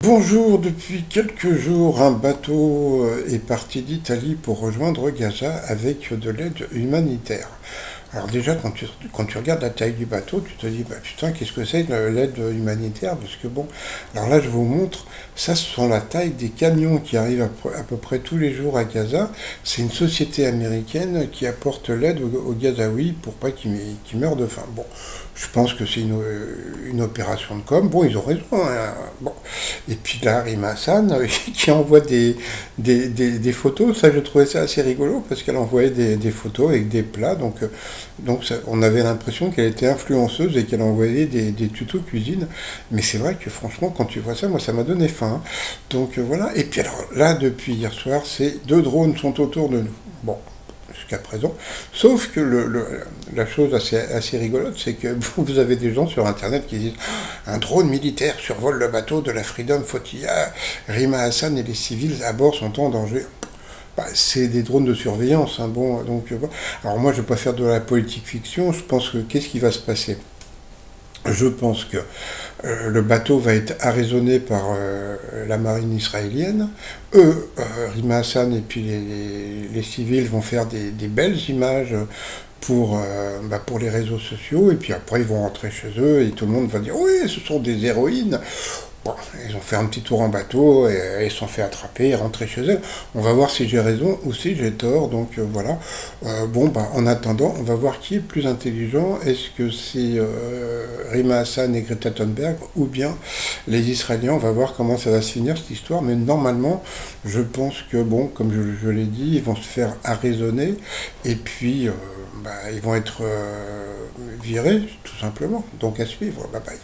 Bonjour, depuis quelques jours, un bateau est parti d'Italie pour rejoindre Gaza avec de l'aide humanitaire. Alors déjà, quand tu regardes la taille du bateau, tu te dis, bah putain, qu'est-ce que c'est l'aide humanitaire? Parce que bon, alors là, je vous montre, ça, ce sont la taille des camions qui arrivent à peu près tous les jours à Gaza. C'est une société américaine qui apporte l'aide aux Gazaouis pour pas qu'ils meurent de faim. Bon, je pense que c'est une opération de com. Bon, ils ont raison, hein. Bon. Et puis là, Rima Hassan, qui envoie des photos, ça, je trouvais ça assez rigolo, parce qu'elle envoyait des photos avec des plats, donc on avait l'impression qu'elle était influenceuse et qu'elle envoyait des tutos cuisine. Mais c'est vrai que franchement, quand tu vois ça, moi, ça m'a donné faim, hein. Donc voilà. Et puis alors là, depuis hier soir, c'est 2 drones sont autour de nous. Bon, jusqu'à présent. Sauf que la chose assez rigolote, c'est que vous avez des gens sur Internet qui disent un drone militaire survole le bateau de la Freedom Flotilla, Rima Hassan et les civils à bord sont en danger. Bah, c'est des drones de surveillance, hein, bon, donc voilà. Alors moi, je ne vais pas faire de la politique fiction. Je pense que qu'est-ce qui va se passer? Je pense que le bateau va être arraisonné par la marine israélienne. Eux, Rima Hassan et puis les civils vont faire des belles images pour les réseaux sociaux. Et puis après, ils vont rentrer chez eux et tout le monde va dire oui, ce sont des héroïnes. Bon, ils ont fait un petit tour en bateau et ils se sont fait attraper et rentrer chez eux. On va voir si j'ai raison ou si j'ai tort. Donc voilà. Bon, bah, en attendant, on va voir qui est plus intelligent. Est-ce que c'est Rima Hassan et Greta Thunberg ou bien les Israéliens? On va voir comment ça va se finir cette histoire. Mais normalement, je pense que, bon, comme je l'ai dit, ils vont se faire arraisonner et puis bah, ils vont être virés, tout simplement. Donc à suivre. Bye bye.